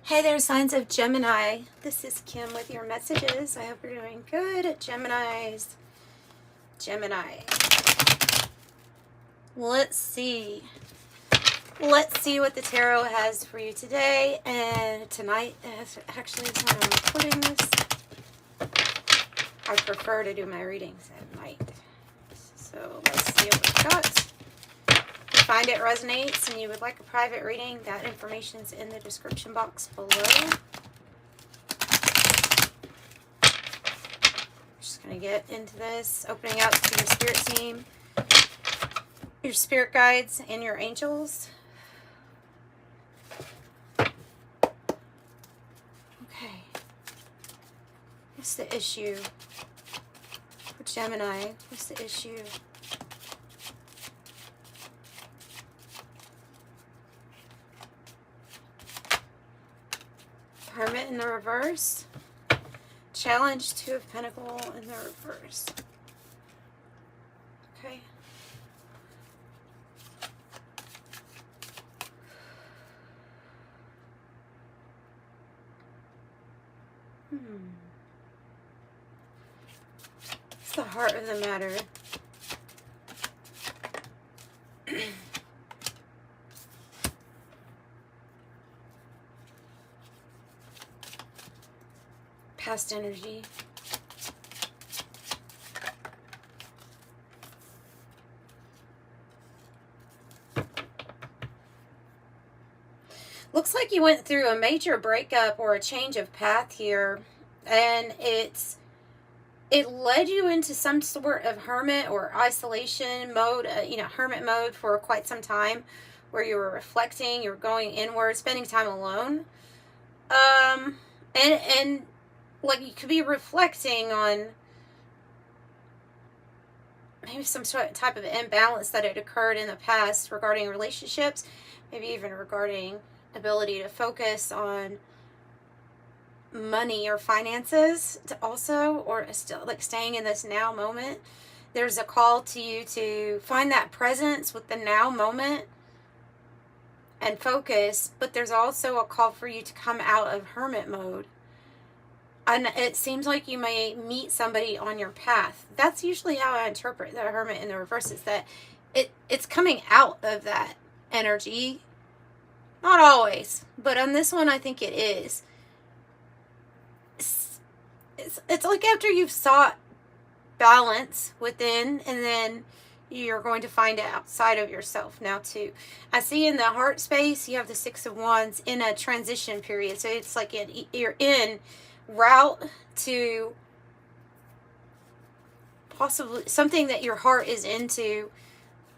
Hey there, signs of Gemini. This is Kim with your messages. I hope you're doing good. Geminis. Gemini. Let's see. Let's see what the tarot has for you today and tonight. Actually, is when I'm recording this. I prefer to do my readings at night. So let's see what we've got. If you find it resonates and you would like a private reading, that information is in the description box below. Just going to get into this, opening up to your spirit team, your spirit guides, and your angels. Okay. What's the issue for Gemini? What's the issue? Hermit in the reverse. Challenge, Two of Pentacles in the reverse. Okay. It's the heart of the matter. Past energy. Looks like you went through a major breakup or a change of path here, and it led you into some sort of hermit or isolation mode, hermit mode for quite some time, where you were reflecting, you were going inward, spending time alone, and like you could be reflecting on maybe some sort of type of imbalance that had occurred in the past regarding relationships, maybe even regarding ability to focus on money or finances to also, or still like staying in this now moment. There's a call to you to find that presence with the now moment and focus, but there's also a call for you to come out of hermit mode. And it seems like you may meet somebody on your path. That's usually how I interpret the hermit in the reverse, is that it's coming out of that energy. Not always, but on this one I think it is. It's like after you've sought balance within, and then you're going to find it outside of yourself now too. I see in the heart space you have the Six of Wands in a transition period. So it's like you're in route to possibly something that your heart is into,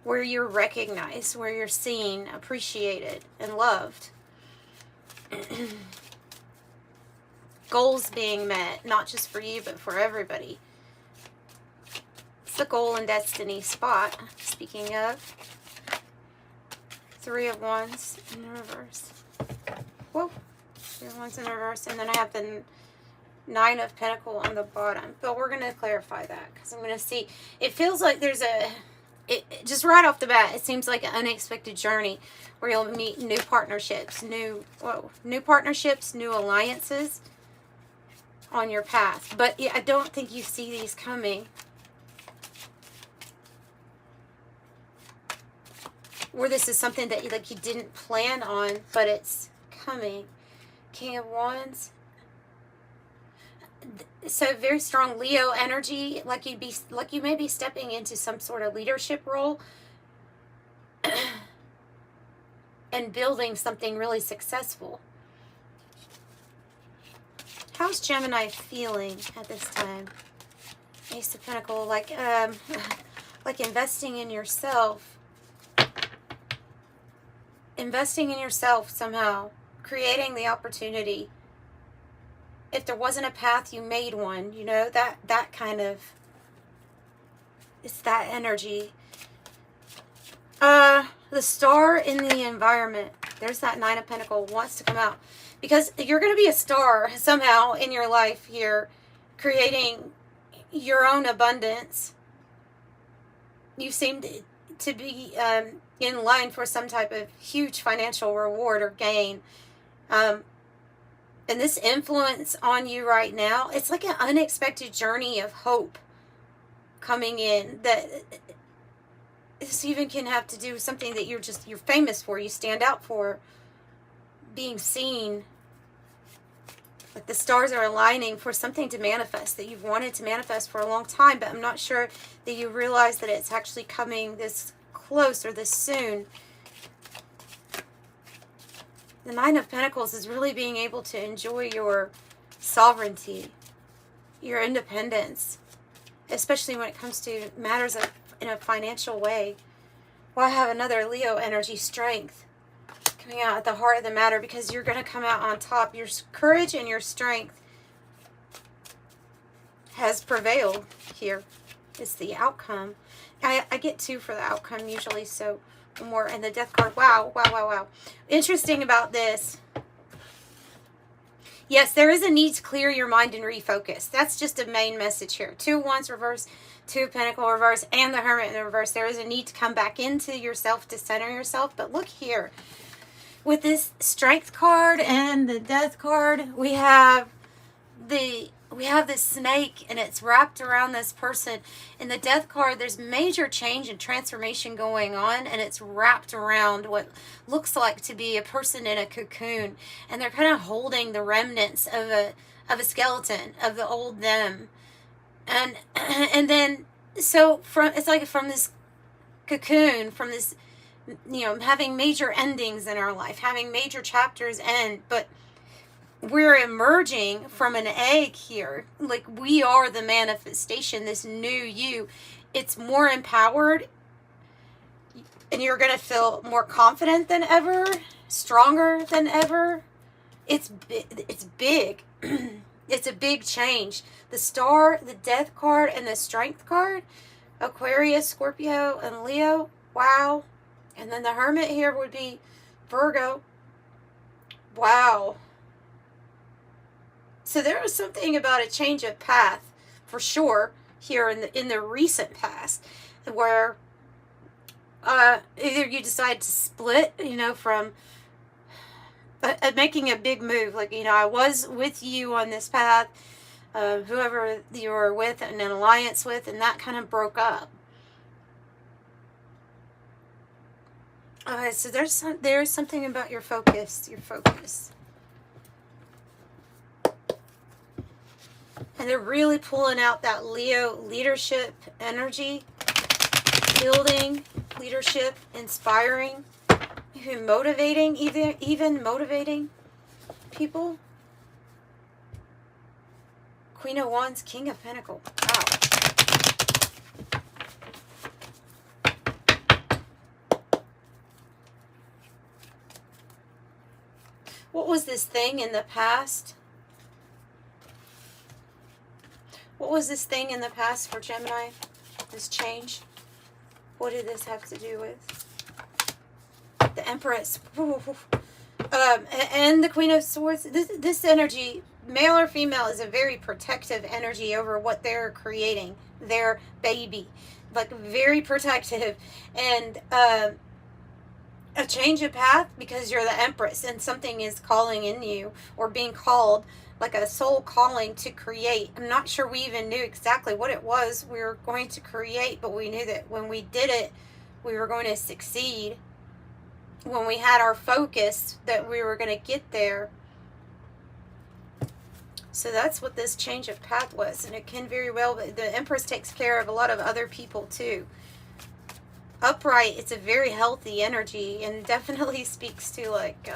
where you're recognized, where you're seen, appreciated, and loved. Goals being met, not just for you, but for everybody. It's the goal and destiny spot. Speaking of, Three of Wands in the reverse. Whoa. Three of Wands in the reverse. And then I have the Nine of Pentacles on the bottom. But we're going to clarify that, because I'm going to see. It feels like there's just right off the bat, it seems like an unexpected journey where you'll meet new partnerships, new alliances on your path. But yeah, I don't think you see these coming. Where this is something that you didn't plan on, but it's coming. King of Wands. So very strong Leo energy, like you may be stepping into some sort of leadership role and building something really successful. How's Gemini feeling at this time? Ace of Pentacles, like investing in yourself. Investing in yourself somehow, creating the opportunity. If there wasn't a path, you made one, that kind of, it's that energy. The star in the environment, there's that Nine of Pentacles, wants to come out, because you're going to be a star somehow in your life here, creating your own abundance. You seem to be in line for some type of huge financial reward or gain. And this influence on you right now, it's like an unexpected journey of hope coming in, that this even can have to do with something that you're famous for, you stand out for, being seen. Like the stars are aligning for something to manifest that you've wanted to manifest for a long time, but I'm not sure that you realize that it's actually coming this close or this soon. The Nine of Pentacles is really being able to enjoy your sovereignty, your independence, especially when it comes to matters in a financial way. Well, I have another Leo energy, strength, coming out at the heart of the matter, because you're going to come out on top. Your courage and your strength has prevailed here. It's the outcome. I get 2 for the outcome usually, so more. And the Death card. Wow, wow, wow, wow. Interesting about this. Yes, there is a need to clear your mind and refocus. That's just a main message here. 2 of Wands reverse, 2 of Pentacles reverse, and the Hermit in the reverse. There is a need to come back into yourself, to center yourself. But look here. With this Strength card and the Death card, we have this snake, and it's wrapped around this person. In the Death card, there's major change and transformation going on, and it's wrapped around what looks like to be a person in a cocoon, and they're kind of holding the remnants of a skeleton of the old them. And then so it's like from this cocoon, from this, having major endings in our life, having major chapters end, but we're emerging from an egg here. Like, we are the manifestation, this new you. It's more empowered, and you're going to feel more confident than ever, stronger than ever. It's big. It's a big change. The Star, the Death card, and the Strength card, Aquarius, Scorpio, and Leo. Wow. And then the Hermit here would be Virgo. Wow. So there was something about a change of path, for sure, here in the recent past, where either you decide to split, from making a big move. Like, I was with you on this path, whoever you were with and an alliance with, and that kind of broke up. So there's something about your focus. And they're really pulling out that Leo leadership energy, building, leadership, inspiring, motivating, even motivating people. Queen of Wands, King of Pentacles. Wow. What was this thing in the past? What was this thing in the past for Gemini? This change? What did this have to do with? The Empress. And the Queen of Swords. This energy, male or female, is a very protective energy over what they're creating. Their baby. Like, very protective. And a change of path because you're the Empress and something is calling in you, or being called, like a soul calling to create. I'm not sure we even knew exactly what it was we were going to create, but we knew that when we did it, we were going to succeed. When we had our focus, that we were going to get there. So that's what this change of path was. And it can very well, the Empress takes care of a lot of other people too. Upright, it's a very healthy energy, and definitely speaks to like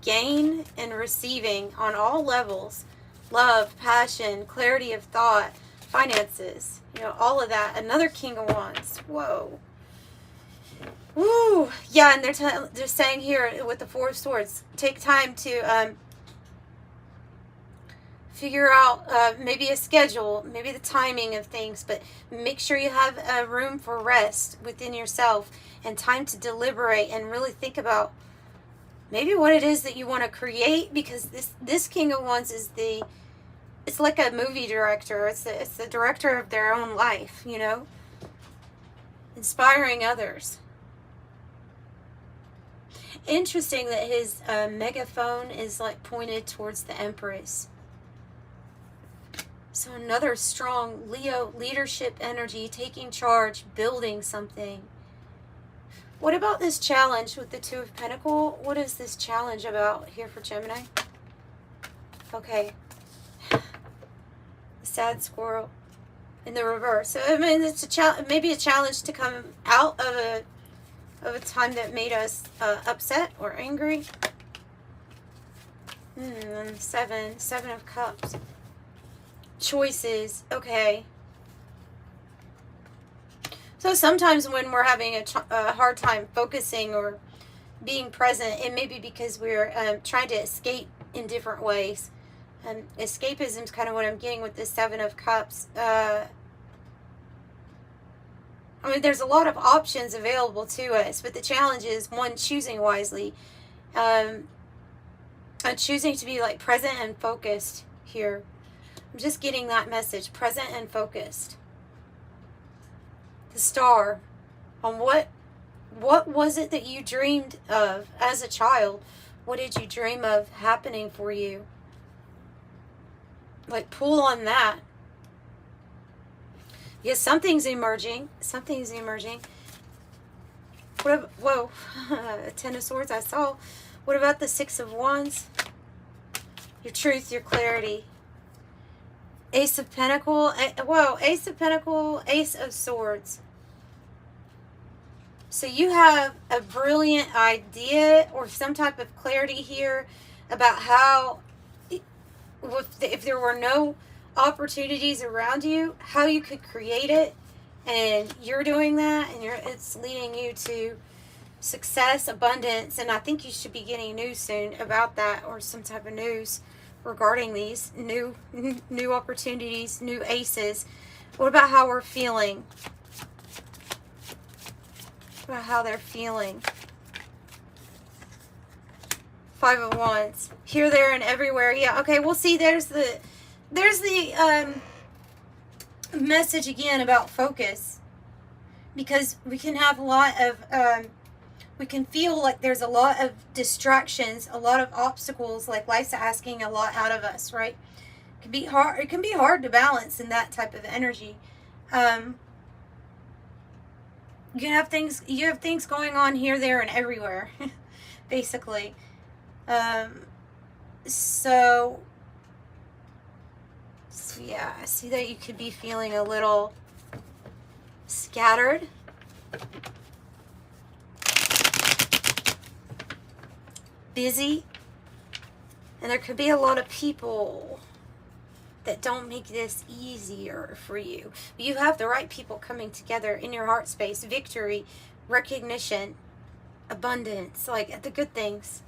gain and receiving on all levels. Love, passion, clarity of thought, finances, all of that. Another King of Wands. Whoa. Woo. Yeah, and they're saying here with the Four of Swords, take time to figure out maybe a schedule, maybe the timing of things, but make sure you have a room for rest within yourself and time to deliberate and really think about maybe what it is that you want to create, because this King of Wands is it's like a movie director. It's the director of their own life, inspiring others. Interesting that his megaphone is like pointed towards the Empress. So another strong Leo leadership energy, taking charge, building something. What about this challenge with the Two of Pentacles? What is this challenge about here for Gemini? Okay. Sad squirrel in the reverse. So I mean, it's a maybe a challenge to come out of a time that made us upset or angry. Seven of Cups. Choices. Okay. So sometimes when we're having a hard time focusing or being present, it may be because we're trying to escape in different ways. Escapism is kind of what I'm getting with this Seven of Cups. I mean, there's a lot of options available to us, but the challenge is, one, choosing wisely. Choosing to be like present and focused here. I'm just getting that message, present and focused. The Star, on what was it that you dreamed of as a child? What did you dream of happening for you? Like, pull on that. Yes, something's emerging. Something's emerging. Whoa, Ten of Swords I saw. What about the Six of Wands? Your truth, your clarity. Ace of Pentacles. Whoa, Ace of Pentacles, Ace of Swords. So you have a brilliant idea or some type of clarity here about how, if there were no opportunities around you, how you could create it, and you're doing that, and it's leading you to success, abundance, and I think you should be getting news soon about that, or some type of news regarding these new opportunities, new aces. What about how we're feeling? What about how they're feeling? Five of Wands. Here, there, and everywhere. Yeah, okay, we'll see. There's the message again about focus. Because we can have a lot of, we can feel like there's a lot of distractions, a lot of obstacles, like life's asking a lot out of us, right? It can be hard. It can be hard to balance in that type of energy. You have things going on here, there, and everywhere, basically. So yeah, I see that you could be feeling a little scattered. Busy. And there could be a lot of people that don't make this easier for you. You have the right people coming together in your heart space. Victory, recognition, abundance, like the good things.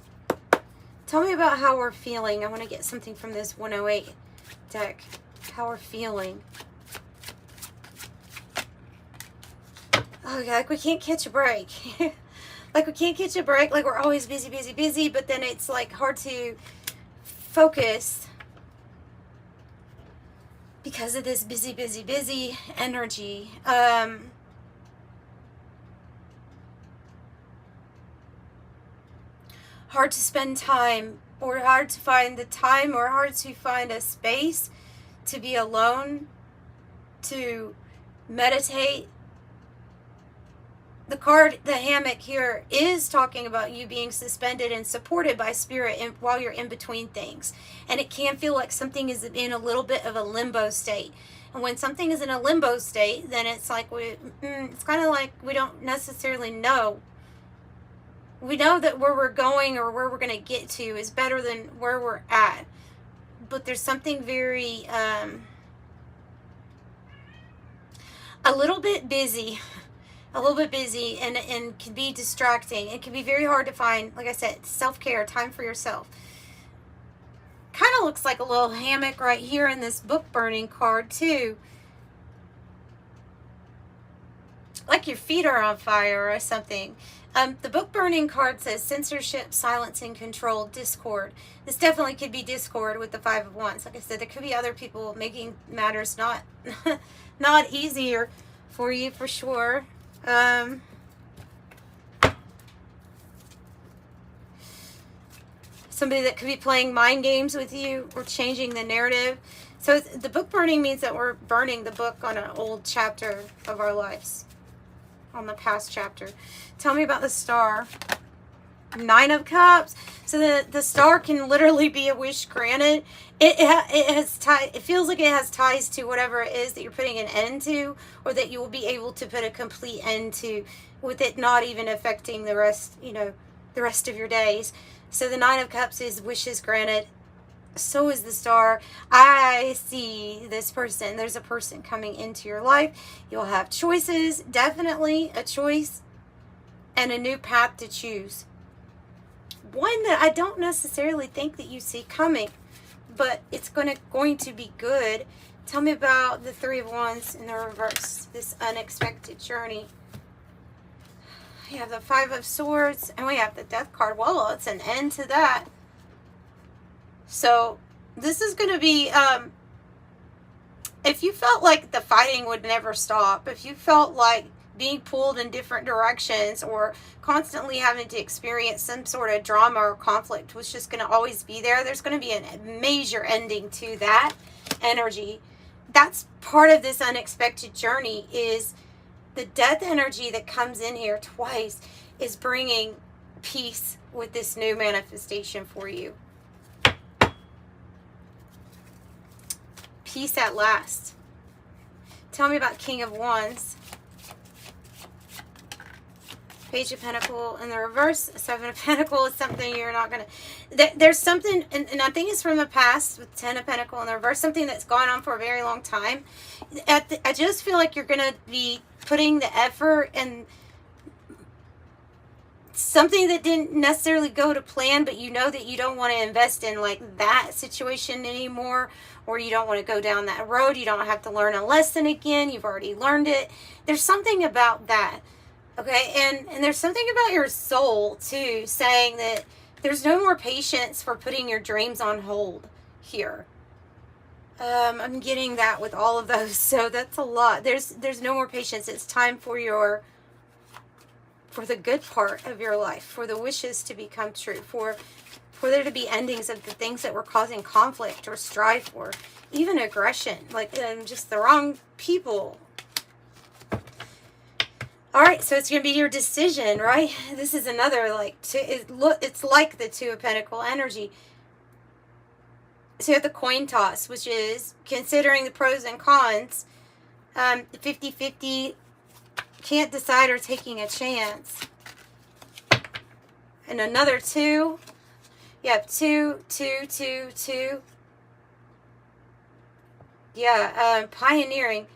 Tell me about how we're feeling. I want to get something from this 108 deck. How we're feeling. Oh, like we can't catch a break. Like we can't catch a break. Like we're always busy, busy, busy. But then it's like hard to focus because of this busy, busy, busy energy. Hard to spend time, or hard to find the time, or hard to find a space to be alone, to meditate. The card, the hammock here, is talking about you being suspended and supported by spirit while you're in between things. And it can feel like something is in a little bit of a limbo state. And when something is in a limbo state, then it's like it's kind of like we don't necessarily know. We know that where we're going or where we're going to get to is better than where we're at. But there's something very, a little bit busy and can be distracting. It can be very hard to find, like I said, self-care, time for yourself. Kind of looks like a little hammock right here in this book burning card too. Like your feet are on fire or something. The book burning card says censorship, silencing, control, discord. This definitely could be discord with the Five of Wands. Like I said, there could be other people making matters not easier for you, for sure. somebody that could be playing mind games with you or changing the narrative. So the book burning means that we're burning the book on an old chapter of our lives, on the past chapter. Tell me about the star. 9 of Cups. So the star can literally be a wish granted. It feels like it has ties to whatever it is that you're putting an end to, or that you will be able to put a complete end to, with it not even affecting the rest, the rest of your days. So the 9 of Cups is wishes granted. So is the star. I see this person. There's a person coming into your life. You'll have choices, definitely a choice, and a new path to choose. One that I don't necessarily think that you see coming, but it's going to be good. Tell me about the 3 of Wands in the reverse, this unexpected journey. We have the 5 of Swords, and we have the Death card. Well, it's an end to that. So this is going to be, if you felt like the fighting would never stop, if you felt like being pulled in different directions or constantly having to experience some sort of drama or conflict was just going to always be there, there's going to be a major ending to that energy. That's part of this unexpected journey. Is the death energy that comes in here twice is bringing peace with this new manifestation for you. Peace at last. Tell me about King of Wands. Page of Pentacles in the reverse. 7 of Pentacles is something you're not going to... There's something, and I think it's from the past with 10 of Pentacles in the reverse, something that's gone on for a very long time. I just feel like you're going to be putting the effort and something that didn't necessarily go to plan, but you know that you don't want to invest in like that situation anymore, or you don't want to go down that road. You don't have to learn a lesson again. You've already learned it. There's something about that. Okay, and there's something about your soul too, saying that there's no more patience for putting your dreams on hold here. I'm getting that with all of those, so that's a lot. There's no more patience. It's time for the good part of your life, for the wishes to become true, for there to be endings of the things that were causing conflict or strife or even aggression, like just the wrong people. All right, so it's going to be your decision, right? This is another, it's like the 2 of Pentacles energy. So you have the coin toss, which is considering the pros and cons, 50-50, can't decide or taking a chance. And another 2, you have 2, 2, 2, 2. Yeah, pioneering.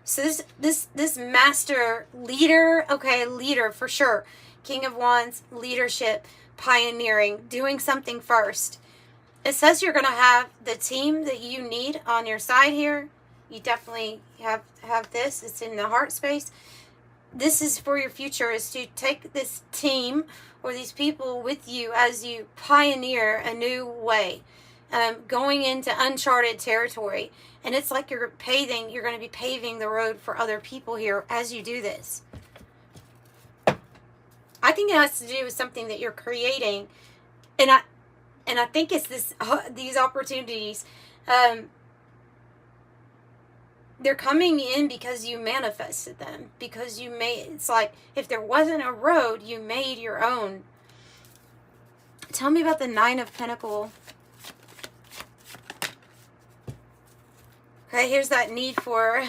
So this master leader, okay, leader for sure. King of Wands, leadership, pioneering, doing something first. It says you're going to have the team that you need on your side here. You definitely have this. It's in the heart space. This is for your future, is to take this team or these people with you as you pioneer a new way, going into uncharted territory. And it's like you're going to be paving the road for other people here as you do this. I think it has to do with something that you're creating. And I think it's these opportunities, they're coming in because you manifested them, because it's like if there wasn't a road, you made your own. Tell me about the 9 of Pentacles. Okay, here's that need for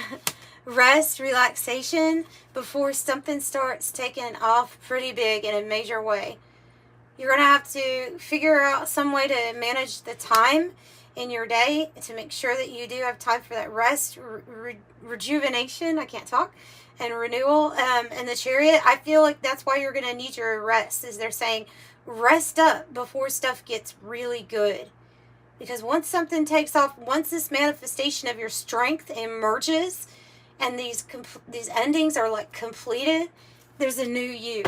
rest, relaxation, before something starts taking off pretty big in a major way. You're going to have to figure out some way to manage the time in your day to make sure that you do have time for that rest, rejuvenation, I can't talk, and renewal. And the Chariot, I feel like that's why you're going to need your rest, is they're saying rest up before stuff gets really good. Because once something takes off, once this manifestation of your strength emerges and these endings are like completed, there's a new you.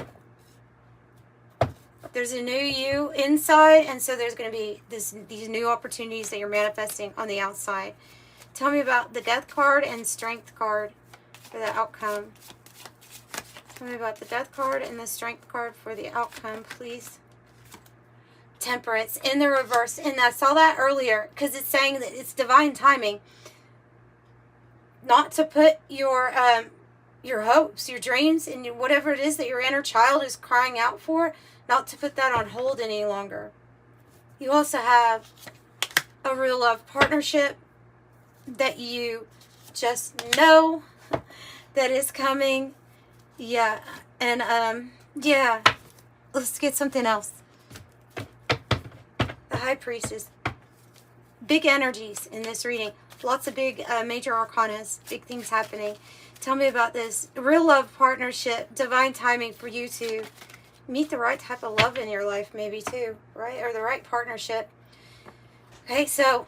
There's a new you inside, and so there's going to be these new opportunities that you're manifesting on the outside. Tell me about the Death card and Strength card for the outcome. Tell me about the Death card and the Strength card for the outcome, please. Temperance in the reverse. And I saw that earlier because it's saying that it's divine timing. Not to put your hopes, your dreams, and whatever it is that your inner child is crying out for, not to put that on hold any longer. You also have a real love partnership that you just know that is coming. Yeah. And yeah, let's get something else. The High Priestess. Big energies in this reading. Lots of big major arcanas, big things happening. Tell me about this. Real love partnership, divine timing for you to meet the right type of love in your life, maybe too, right? Or the right partnership. Okay, so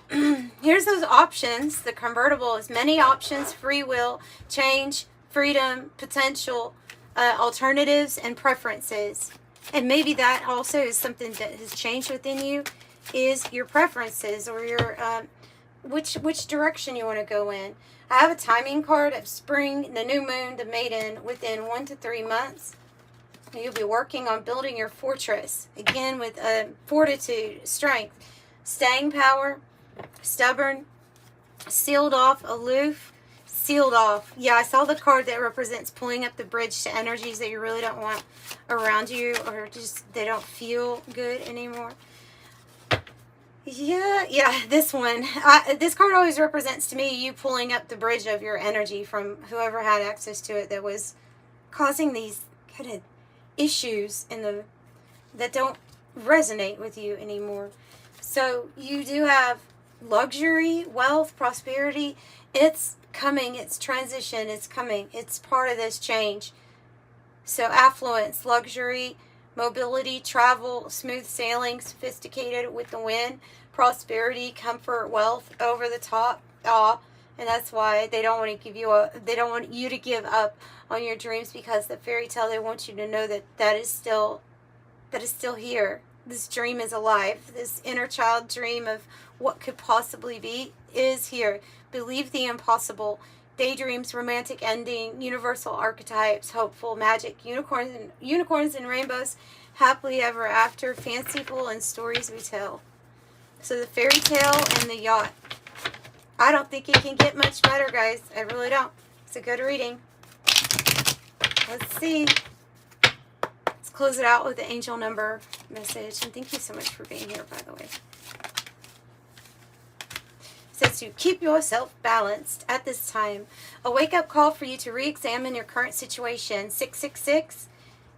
here's those options. The convertible is many options, free will, change, freedom, potential, alternatives, and preferences. And maybe that also is something that has changed within you, is your preferences or your which direction you want to go in. I have a timing card of spring, the new moon, the maiden, within 1 to 3 months. You'll be working on building your fortress. Again, with fortitude, strength, staying power, stubborn, sealed off, aloof, sealed off. Yeah, I saw the card that represents pulling up the bridge to energies that you really don't want around you, or just they don't feel good anymore. Yeah, this one. This card always represents to me you pulling up the bridge of your energy from whoever had access to it that was causing these kind of issues that don't resonate with you anymore. So you do have luxury, wealth, prosperity. It's coming. It's transition. It's coming. It's part of this change. So affluence, luxury, mobility, travel, smooth sailing, sophisticated with the wind, prosperity, comfort, wealth, over the top, awe. And that's why they don't want to give you they don't want you to give up on your dreams, because the fairy tale, they want you to know that is still here. This dream is alive. This inner child dream of what could possibly be is here. Believe the impossible. Daydreams, romantic ending, universal archetypes, hopeful, magic, unicorns and rainbows, happily ever after, fanciful, and stories we tell. So the fairy tale and the yacht. I don't think it can get much better, guys. I really don't. It's a good reading. Let's see. Let's close it out with the angel number message. And thank you so much for being here, by the way. Says to keep yourself balanced at this time. A wake-up call for you to re-examine your current situation. 666.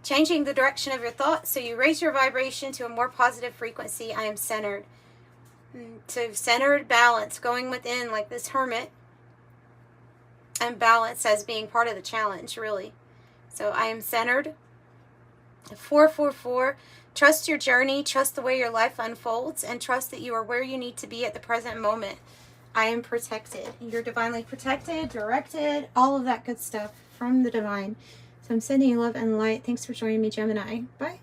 Changing the direction of your thoughts so you raise your vibration to a more positive frequency. I am centered. So centered, balance, going within like this hermit. And balance as being part of the challenge, really. So I am centered. 444. Trust your journey. Trust the way your life unfolds. And trust that you are where you need to be at the present moment. I am protected. You're divinely protected, directed, all of that good stuff from the divine. So I'm sending you love and light. Thanks for joining me, Gemini. Bye.